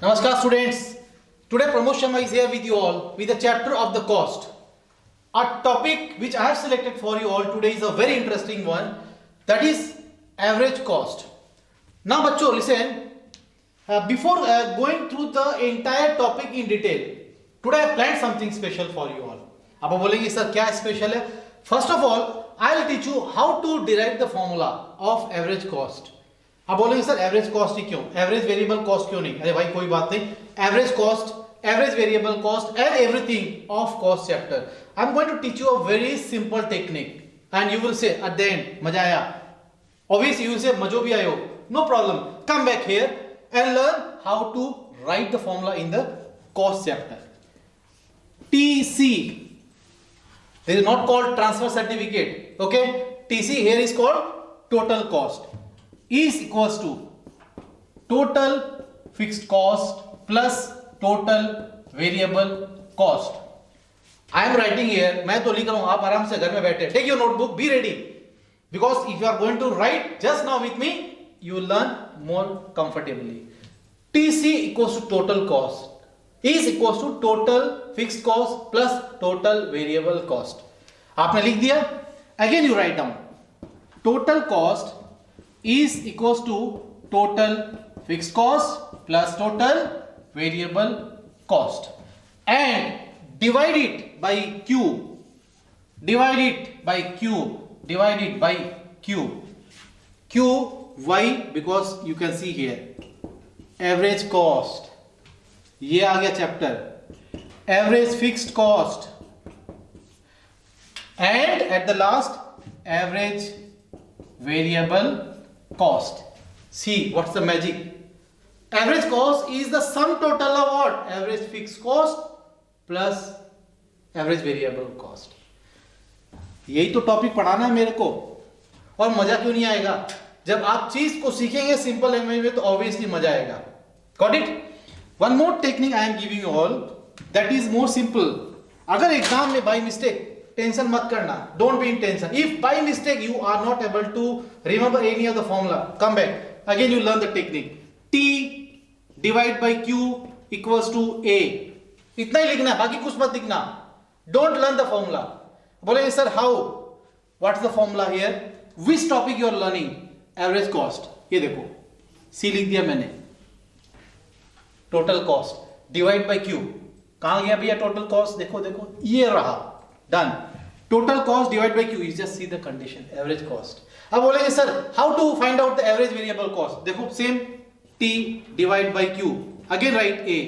Namaskar students. Today Pramod Sharma is here with you all with a chapter of the cost. A topic which I have selected for you all today is a very interesting one, that is average cost. Now bachcho listen, before going through the entire topic in detail, today I planned something special for you all. अब आप बोलेंगे sir क्या special है? First of all, I'll teach you how to derive the formula of average cost. आप बोलेंगे sir average cost ही क्यों, average variable cost क्यों नहीं? अरे भाई कोई बात नहीं, average cost, average variable cost and everything of cost chapter I am going to teach you a very simple technique and you will say at the end मजा आया, ऑब्वियसली यू विल से मजो भी आयो, no problem, come back here and learn how to write the formula in the cost chapter. TC, this is not called transfer certificate, okay? TC here is called total cost, is equals to total fixed cost plus total variable cost. I am writing here, मैं तो लिख रहा हूं, आप आराम से घर में बैठे, take your notebook, be ready, because if you are going to write just now with me, you will learn more comfortably. TC equals to total cost, is equals to total fixed cost plus total variable cost. आपने लिख दिया, again you write down, total cost is equals to total fixed cost plus total variable cost and divide it by Q, divide it by Q, divide it by Q. Q, why? Because you can see here average cost, ये आ गया chapter, average fixed cost and at the last average variable cost. See what's the magic? Average cost is the sum total of what? Average fixed cost plus average variable cost. यही तो topic पढ़ाना है मेरे को, और मजा क्यों नहीं आएगा? जब आप चीज को सीखेंगे सिंपल लैंग्वेज में तो ऑब्वियसली मजा आएगा. Got it? One more technique I am giving you all, that is more simple. अगर एग्जाम में बाय मिस्टेक, टेंशन मत करना, don't be in tension. If by mistake you are not able to remember any of the formula, come back, again you learn the technique. T divide by Q equals to A, इतना ही लिखना है, बाकी कुछ मत लिखना. Don't learn the formula. बोलेंगे sir how? What's the formula here? Which topic you are learning? Average cost. ये देखो, C लिख दिया मैंने, total cost divide by Q. कहाँ गया भैया total cost? देखो देखो, ये रहा, done. Total cost divided by Q, you just see the condition, average cost. अब बोलेंगे sir how to find out the average variable cost? देखो same, T divide by Q, again write A.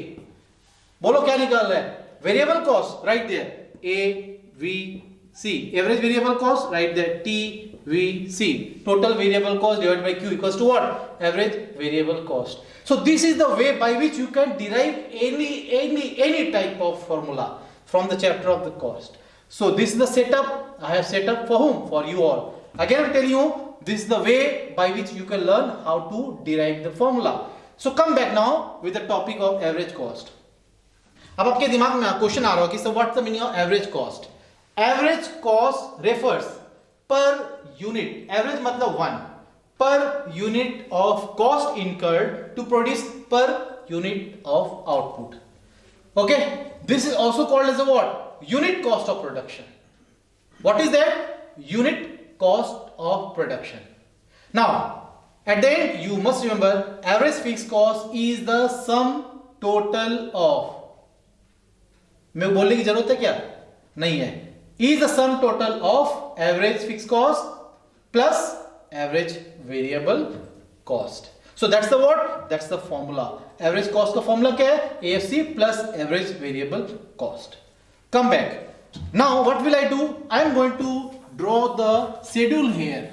बोलो क्या निकाल रहा है? Variable cost, right there, A V C. Average variable cost, right there, T V C. Total variable cost divided by Q equals to what? Average variable cost. So this is the way by which you can derive any type of formula from the chapter of the cost. So this is the setup I have set up for whom? For you all. Again I am telling you, this is the way by which you can learn how to derive the formula. So come back now with the topic of average cost. अब आपके दिमाग में question आ रहा हो कि sir what's the meaning of average cost? Average cost refers per unit, average मतलब one, per unit of cost incurred to produce per unit of output. Okay, this is also called as a what? Unit cost of production. What is that? Unit cost of production. Now at the end you must remember average fixed cost is the sum total of, मैं बोलने की जरूरत है क्या? नहीं है. Is the sum total of average fixed cost plus average variable cost. So that's the what? That's the formula. Average cost का formula क्या है? AFC plus average variable cost. Come back. Now what will I do? I am going to draw the schedule here.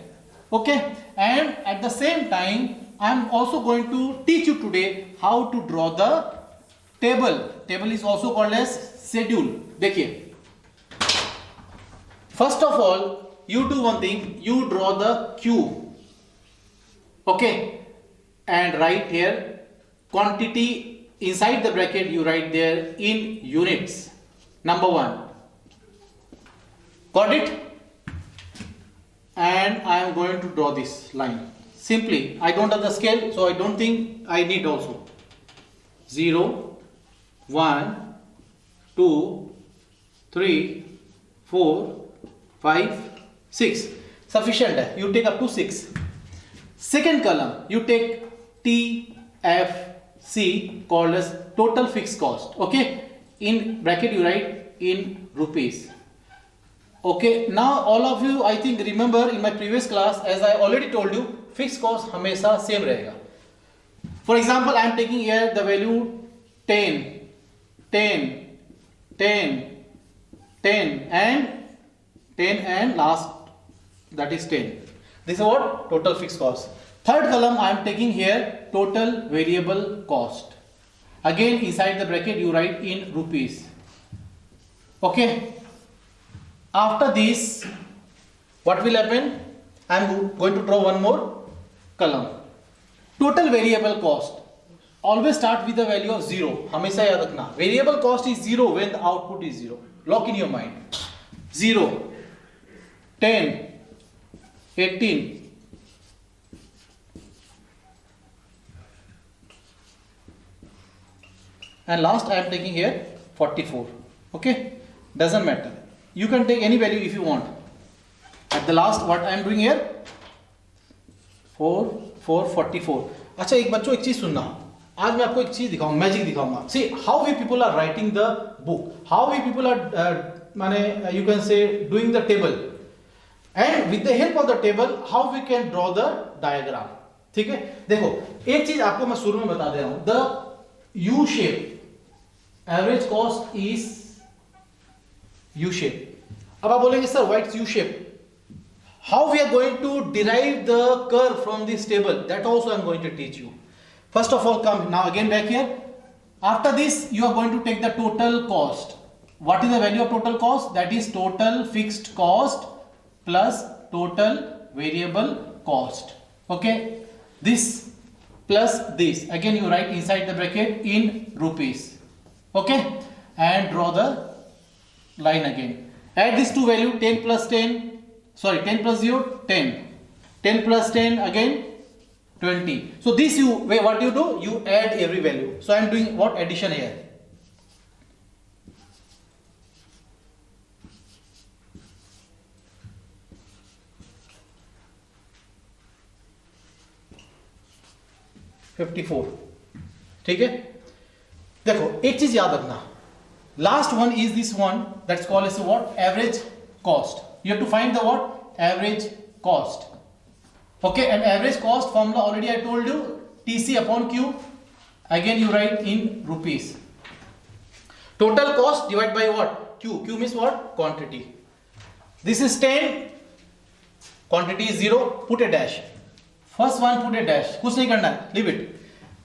Okay? And at the same time I am also going to teach you today how to draw the table. Table is also called as schedule. देखिए. First of all, you do one thing, you draw the Q, okay, and write here quantity inside the bracket, you write there in units, number one, got it? And I am going to draw this line simply. I don't have the scale, so I don't think I need also. 0 1 2 3 4 5 6 sufficient है, you take up to 6. Second column you take TFC called as total fixed cost. Okay, in bracket you write in rupees. Okay, now all of you I think remember in my previous class, as I already told you, fixed cost हमेशा same रहेगा. For example, I am taking here the value 10 10 10 10 and last that is 10. This is what total fixed cost. Third column I am taking here total variable cost. Again inside the bracket you write in rupees. Okay, after this what will happen? I am going to draw one more column. Total variable cost always start with the value of 0. हमेशा याद रखना, variable cost is 0 when the output is 0. Lock in your mind. 0 10 18 and last I am taking here 44. Okay, doesn't matter, you can take any value if you want. At the last what I am doing here 4 4 44. अच्छा एक बच्चों एक चीज सुनना, आज मैं आपको एक चीज दिखाऊंगा, मैजिक दिखाऊंगा. See how we people are writing the book, how we people are माने you can say doing the table, and with the help of the table how we can draw the diagram. ठीक है, देखो एक चीज आपको मैं शुरू में बता दे रहा हूं, the U shape average cost is U shape. अब आप बोलेंगे sir what is U shape, how we are going to derive the curve from this table, that also I am going to teach you. First of all, come now again back here. After this you are going to take the total cost. What is the value of total cost? That is total fixed cost plus total variable cost. Okay, this plus this, again you write inside the bracket in rupees. Okay, and draw the line again. Add these two value, 10 plus 10, sorry 10 plus 0 10, 10 plus 10 again 20. So this you what you do, you add every value. So I am doing what addition here. $54. ठीक है, देखो एक चीज याद रखना, last one is this one that's called as what average cost. You have to find the what average cost. Okay, and average cost formula already I told you, TC upon Q. Again you write in rupees. Total cost divided by what? Q. Q means what? Quantity. This is 10, quantity is 0, put a dash. First one put a dash, कुछ नहीं करना, leave it.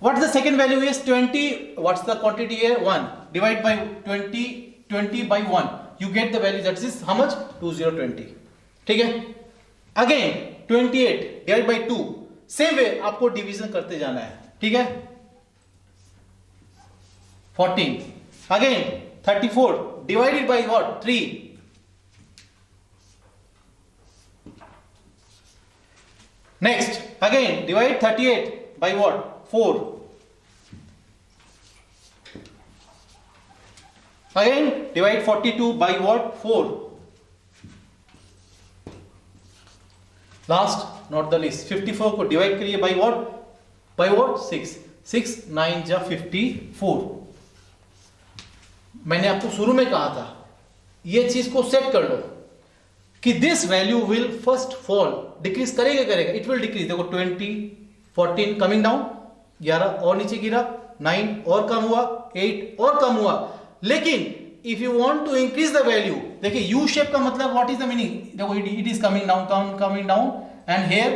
What is the second value is 20. What's the quantity here? 1. Divide by 20, 20 by 1. You get the value, that is how much? 2020. ठीक है? Again 28 divide by 2. Same way आपको division करते जाना है. ठीक है? 14. Again 34 divided by what? 3. Next again divide 38 by what? 4. Again divide 42 by what? 4. Last not the least 54 को divide करिए by what? By what? 6. 6 9 जा 54. मैंने आपको शुरू में कहा था ये चीज को सेट कर लो कि this value will first fall, decrease करेगा करेगा, इट विल डिक्रीज. देखो 20 14 कमिंग डाउन, 11 और नीचे गिरा, 9 और कम हुआ, 8 और कम हुआ. लेकिन if you want to increase the value, देखिए यू शेप का मतलब व्हाट इज द मीनिंग, देखो it is coming down and here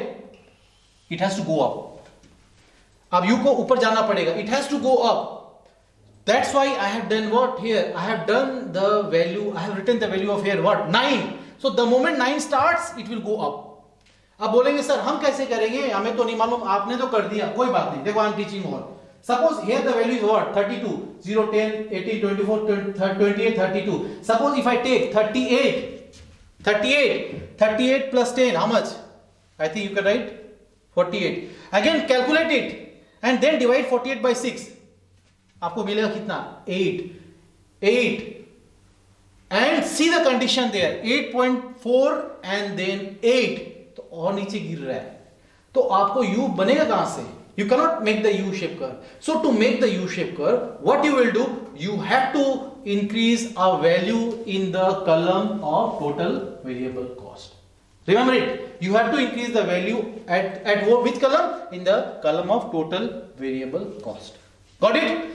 it has to go up. अब यू को ऊपर जाना पड़ेगा, it has to go up. That's why I have done what here, I have done the value, I have written the value of here what 9. So the moment 9 starts it will go up. अब बोलेंगे sir हम कैसे करेंगे, हमें तो नहीं मालूम, आपने तो कर दिया, कोई बात नहीं. देखो I am teaching all. Suppose here the value is what 32, 0 10 18 24 28 32. Suppose if I take 38 plus 10 how much? I think you can write 48. Again calculate it and then divide 48 by 6. आपको मिलेगा कितना 8 and see the condition there 8.4 and then 8 तो और नीचे गिर रहा है तो आपको u बनेगा कहां से you cannot make the u shape curve so to make the u shape curve what you will do you have to increase a value in the column of total variable cost remember it you have to increase the value at which column in the column of total variable cost got it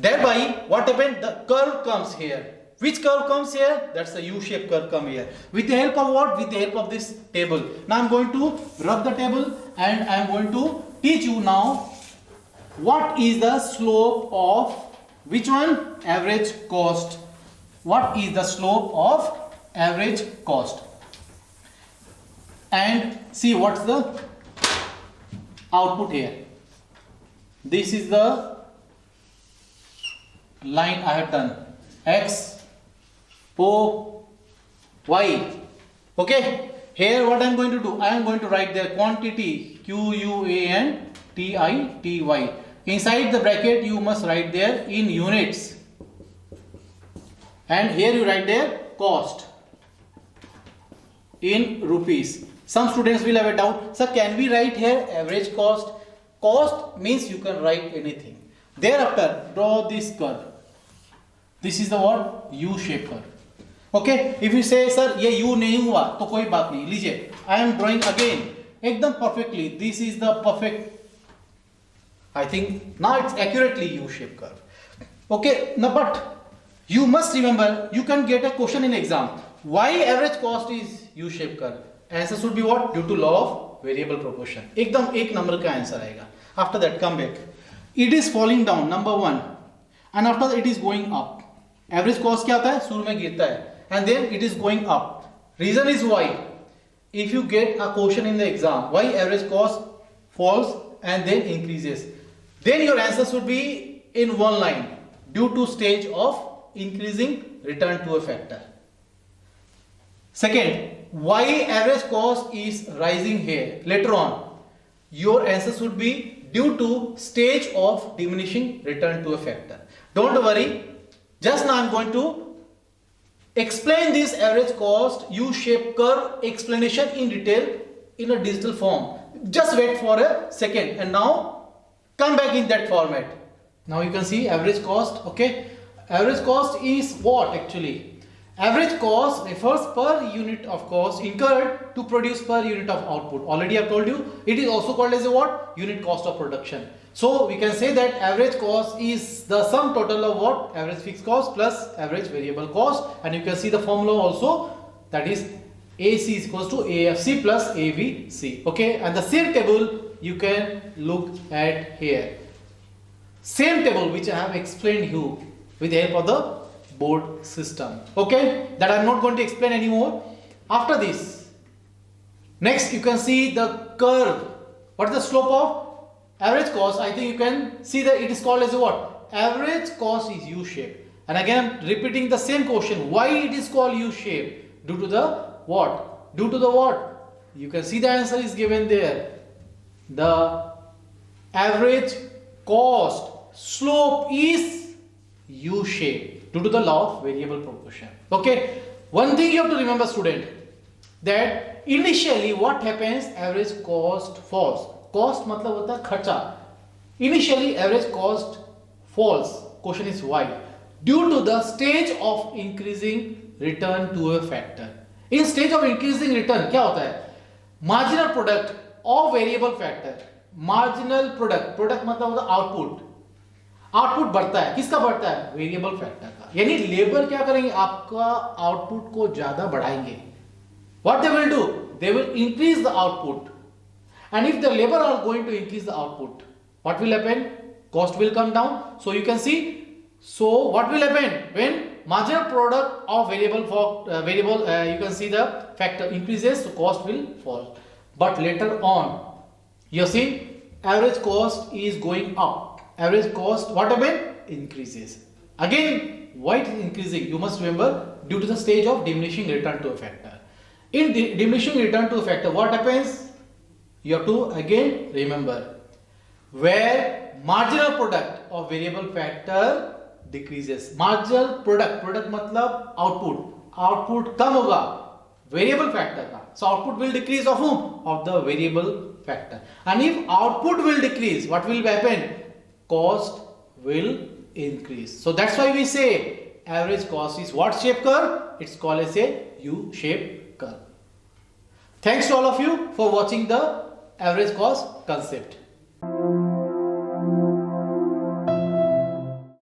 thereby what happened the curve comes here which curve comes here that's the u shape curve come here with the help of what with the help of this table now I'm going to rub the table and I'm going to teach you now what is the slope of which one average cost what is the slope of average cost and see what's the output here this is the line I have done x O Y okay here what I am going to do I am going to write there quantity QUANTITY inside the bracket you must write there in units and here you write there cost in rupees some students will have a doubt sir can we write here average cost means you can write anything thereafter draw this curve this is the what U shape curve okay if you say sir ये U नहीं हुआ तो कोई बात नहीं लीजिए I am drawing again एकदम perfectly this is the perfect I think now it's accurately U shape curve okay ना but you must remember you can get a question in exam why average cost is U shape curve answer should be what due to law of variable proportion एकदम एक number का answer आएगा after that come back it is falling down number 1 and after it is going up average cost क्या होता है शुरू में गिरता है and then it is going up reason is why if you get a question in the exam why average cost falls and then increases then your answer should be in one line due to stage of increasing return to a factor second why average cost is rising here later on your answer should be due to stage of diminishing return to a factor don't worry just now I'm going to explain this average cost U shape curve explanation in detail in a digital form just wait for a second and now come back in that format now you can see average cost okay average cost is what actually average cost refers per unit of cost incurred to produce per unit of output already I've told you it is also called as a what unit cost of production so we can say that average cost is the sum total of what average fixed cost plus average variable cost and you can see the formula also that is AC is equals to AFC plus AVC okay and the same table you can look at here same table which I have explained you with the help of the board system okay that I'm not going to explain anymore after this next you can see the curve what is the slope of average cost I think you can see that it is called as what average cost is U shape and again I'm repeating the same question why it is called U shape due to the what you can see the answer is given there the average cost slope is U shape due to the law of variable proportion okay one thing you have to remember student that initially what happens average cost falls cost मतलब होता है खर्चा initially average cost falls question is why due to the stage of increasing return to a factor in stage of increasing return क्या होता है marginal product of variable factor marginal product मतलब होता है आउटपुट बढ़ता है किसका बढ़ता है वेरिएबल फैक्टर का यानी लेबर क्या करेंगे आपका आउटपुट को ज्यादा बढ़ाएंगे what they will do they will increase the output and if the labor are going to increase the output what will happen cost will come down so you can see so what will happen when marginal product of variable you can see the factor increases so cost will fall but later on you see average cost is going up average cost what happened increases again why it is increasing you must remember due to the stage of diminishing return to a factor in diminishing return to a factor what happens you have to again remember where marginal product of variable factor decreases. Marginal product मतलब output कम होगा variable factor का, so output will decrease of whom? Of the variable factor. And if output will decrease, what will happen? Cost will increase. So that's why we say average cost is what shape curve? It's called as a U-shaped curve. Thanks to all of you for watching the average cost concept.